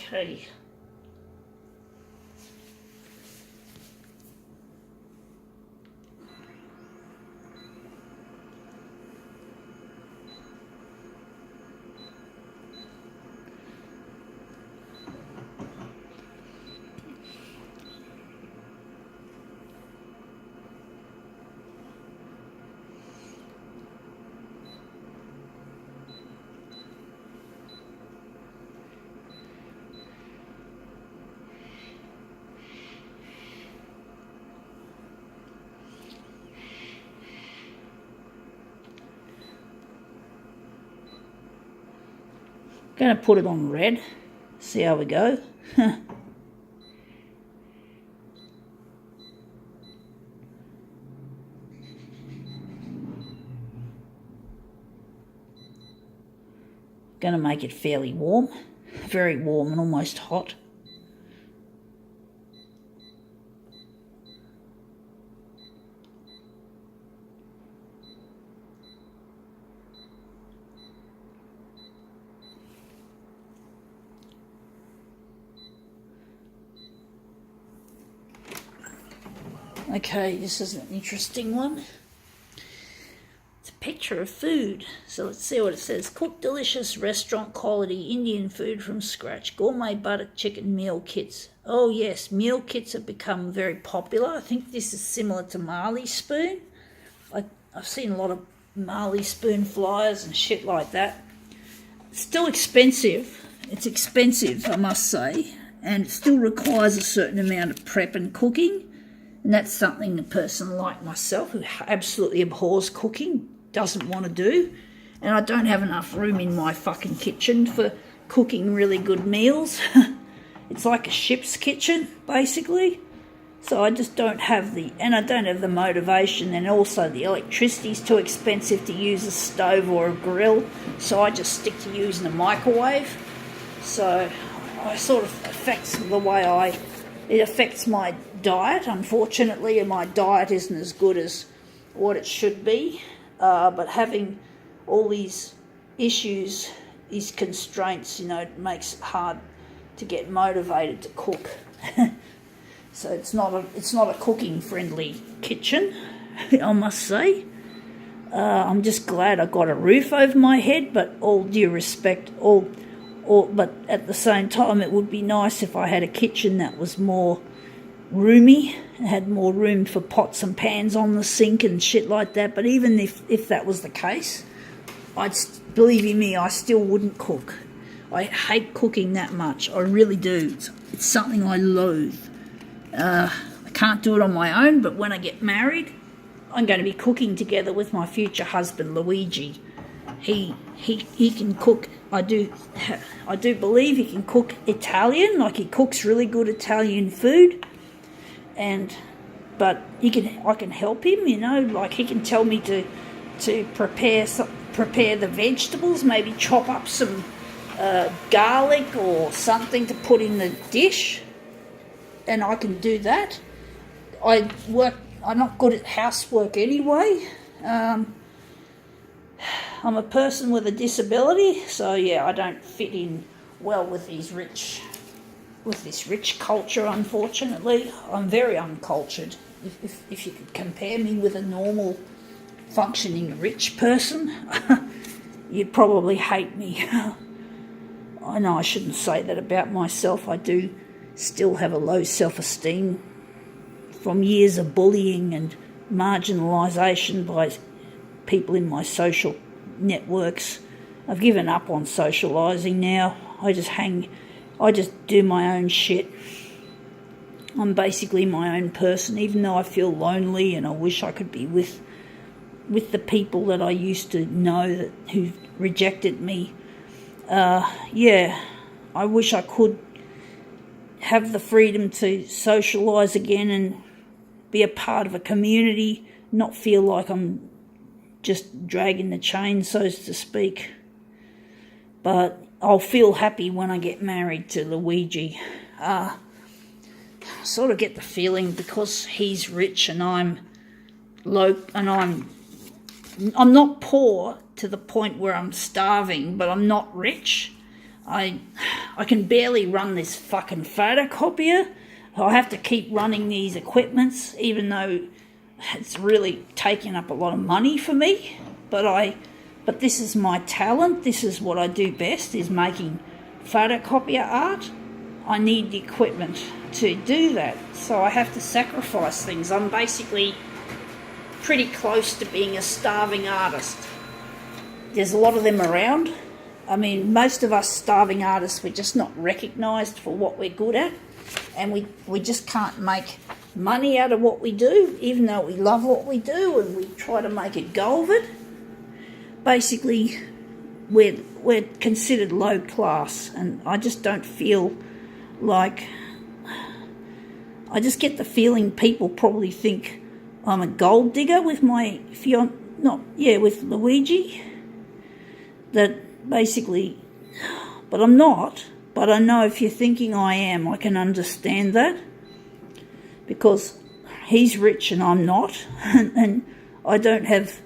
Okay. Going to put it on red, see how we go. Going to make it fairly warm, very warm and almost hot. Okay, this is an interesting one. It's a picture of food. So let's see what it says. Cook delicious restaurant quality Indian food from scratch. Gourmet butter chicken meal kits. Oh yes, meal kits have become very popular. I think this is similar to Marley Spoon. I've seen a lot of Marley Spoon flyers and shit like that. It's still expensive. It's expensive, I must say. And it still requires a certain amount of prep and cooking. And that's something a person like myself, who absolutely abhors cooking, doesn't want to do. And I don't have enough room in my fucking kitchen for cooking really good meals. It's like a ship's kitchen, basically. So I just don't have and I don't have the motivation, and also the electricity's too expensive to use a stove or a grill. So I just stick to using a microwave. So it sort of affects the way it affects my diet, unfortunately, and my diet isn't as good as what it should be. But having all these issues, these constraints, it makes it hard to get motivated to cook. So it's not a cooking friendly kitchen, I must say. I'm just glad I got a roof over my head, but all due respect, but at the same time, it would be nice if I had a kitchen that was more roomy, had more room for pots and pans on the sink and shit like that. But even if that was the case, believe you me, I still wouldn't cook. I hate cooking that much. I really do. It's something I loathe. I can't do it on my own, but when I get married, I'm going to be cooking together with my future husband, Luigi. He can cook. I do believe he can cook Italian, like he cooks really good Italian food. But I can help him, like he can tell me to prepare the vegetables, maybe chop up some garlic or something to put in the dish, and I can do that. I'm not good at housework anyway. I'm a person with a disability, so yeah, I don't fit in well with this rich culture, unfortunately. I'm very uncultured. If you could compare me with a normal functioning rich person, you'd probably hate me. I know I shouldn't say that about myself. I do still have a low self-esteem from years of bullying and marginalisation by people in my social networks. I've given up on socialising now. I just do my own shit. I'm basically my own person, even though I feel lonely and I wish I could be with the people that I used to know who rejected me. I wish I could have the freedom to socialise again and be a part of a community, not feel like I'm just dragging the chain, so to speak. But I'll feel happy when I get married to Luigi. I sort of get the feeling because he's rich and I'm low, and I'm not poor to the point where I'm starving, but I'm not rich. I I can barely run this fucking photocopier. I have to keep running these equipments, even though it's really taking up a lot of money for me. But this is my talent. This is what I do best, is making photocopier art. I need the equipment to do that, so I have to sacrifice things. I'm basically pretty close to being a starving artist. There's a lot of them around. I mean, most of us starving artists, we're just not recognised for what we're good at, and we just can't make money out of what we do, even though we love what we do and we try to make a go of it. Basically, we're considered low class, and I just don't feel like... I just get the feeling people probably think I'm a gold digger with my with Luigi. That basically, but I'm not. But I know if you're thinking I am, I can understand that, because he's rich and I'm not, and I don't have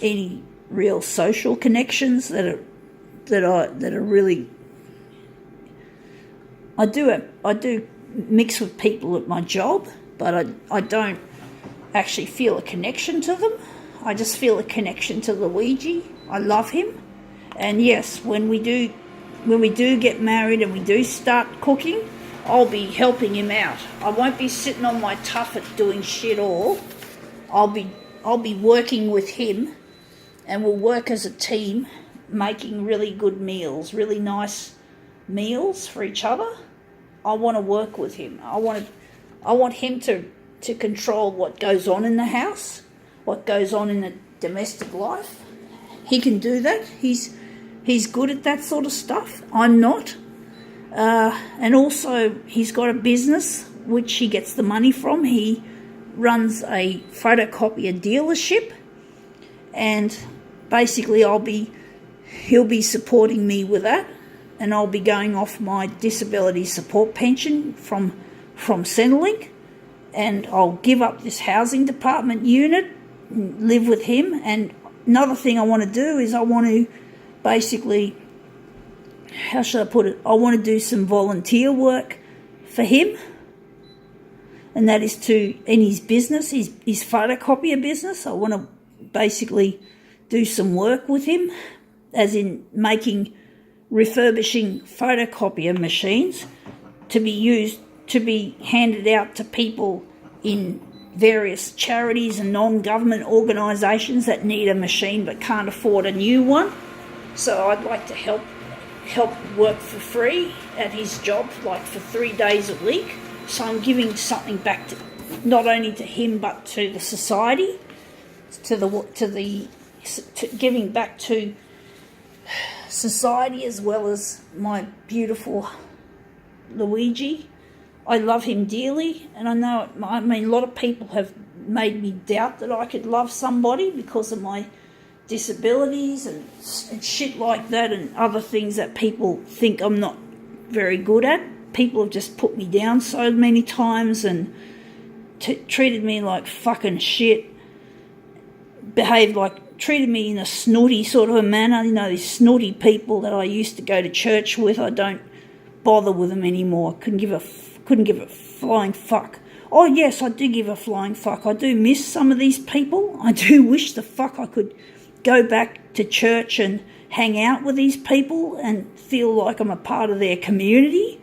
any real social connections that are really. I do mix with people at my job, but I don't actually feel a connection to them. I just feel a connection to Luigi. I love him, and yes, when we do get married and we do start cooking, I'll be helping him out. I won't be sitting on my tuffet doing shit all. I'll be working with him, and we'll work as a team, making really good meals, really nice meals for each other. I want to work with him. I want him to control what goes on in the house, what goes on in the domestic life. He can do that. He's good at that sort of stuff. I'm not. And also, he's got a business which he gets the money from. He runs a photocopier dealership, and basically he'll be supporting me with that, and I'll be going off my disability support pension from Centrelink, and I'll give up this housing department unit and live with him. And another thing I want to do is I want to basically, how should I put it? I want to do some volunteer work for him, and that is in his business, his photocopier business. I want to basically do some work with him, as in refurbishing photocopier machines to be handed out to people in various charities and non-government organisations that need a machine but can't afford a new one. So I'd like to help work for free at his job, like for 3 days a week. So I'm giving something back to, not only to him but to the society, giving back to society as well as my beautiful Luigi. I love him dearly, and I mean a lot of people have made me doubt that I could love somebody because of my disabilities and shit like that, and other things that people think I'm not very good at. People have just put me down so many times and treated me like fucking shit, treated me in a snooty sort of a manner. You know, these snooty people that I used to go to church with, I don't bother with them anymore. Couldn't give a flying fuck. Oh yes, I do give a flying fuck. I do miss some of these people. I do wish the fuck I could go back to church and hang out with these people and feel like I'm a part of their community,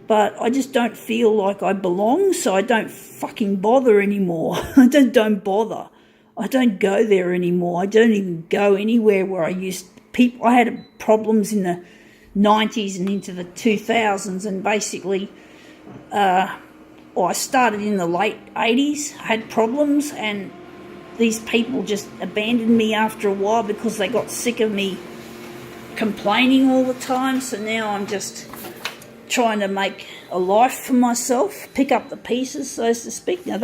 but I just don't feel like I belong, so I don't fucking bother anymore. I don't bother. I don't go there anymore. I don't even go anywhere where I had problems in the 90s and into the 2000s, and basically I started in the late 80s, I had problems, and these people just abandoned me after a while because they got sick of me complaining all the time. So now I'm just trying to make a life for myself, pick up the pieces, so to speak. Now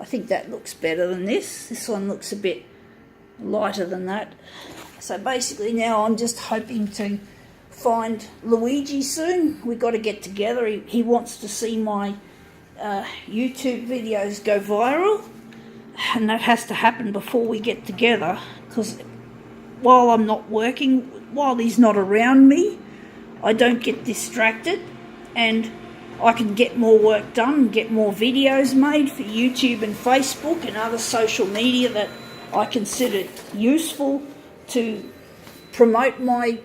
I think that looks better than this. This one looks a bit lighter than that. So basically now I'm just hoping to find Luigi soon. We've got to get together. He wants to see my YouTube videos go viral, and that has to happen before we get together, because while I'm not working, while he's not around me, I don't get distracted, and I can get more work done, get more videos made for YouTube and Facebook and other social media that I consider useful to promote my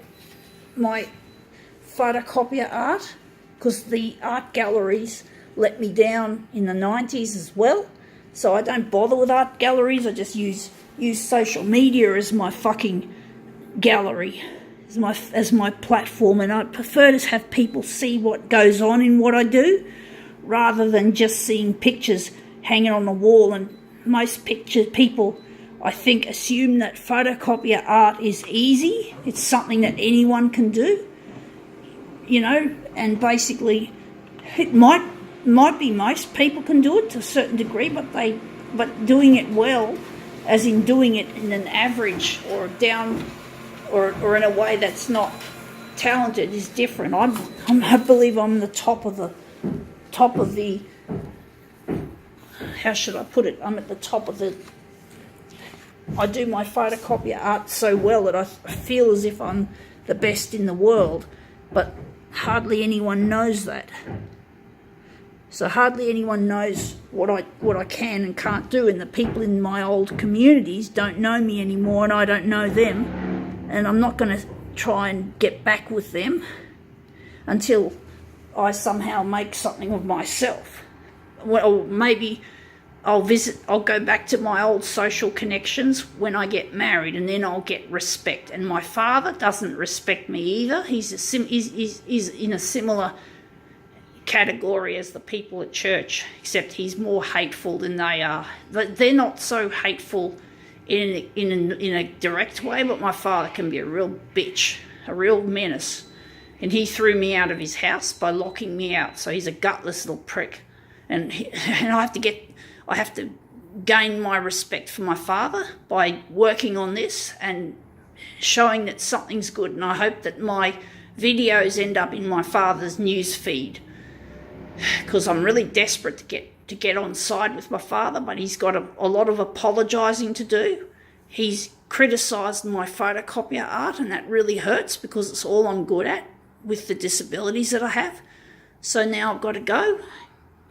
photocopier art, because the art galleries let me down in the 90s as well. So I don't bother with art galleries. I just use social media as my fucking gallery, as my platform, and I prefer to have people see what goes on in what I do rather than just seeing pictures hanging on the wall. And most people, I think, assume that photocopier art is easy. It's something that anyone can do, you know, and basically it might be most people can do it to a certain degree, but doing it well, as in doing it in an average or down or in a way that's not talented, is different. I believe I'm the top of the how should I put it? I'm at the top of the. I do my photocopier art so well that I feel as if I'm the best in the world, but hardly anyone knows that. So hardly anyone knows what I can and can't do, and the people in my old communities don't know me anymore, and I don't know them. And I'm not going to try and get back with them until I somehow make something of myself. Well, maybe I'll go back to my old social connections when I get married, and then I'll get respect. And my father doesn't respect me either. He's in a similar category as the people at church, except he's more hateful than they are. They're not so hateful in a direct way, but my father can be a real bitch, a real menace. And he threw me out of his house by locking me out, so he's a gutless little prick. And I have to gain my respect for my father by working on this and showing that something's good. And I hope that my videos end up in my father's news feed, because I'm really desperate to get on side with my father, but he's got a lot of apologising to do. He's criticised my photocopier art, and that really hurts because it's all I'm good at with the disabilities that I have. So now I've got to go,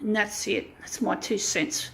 and that's it. That's my 2 cents.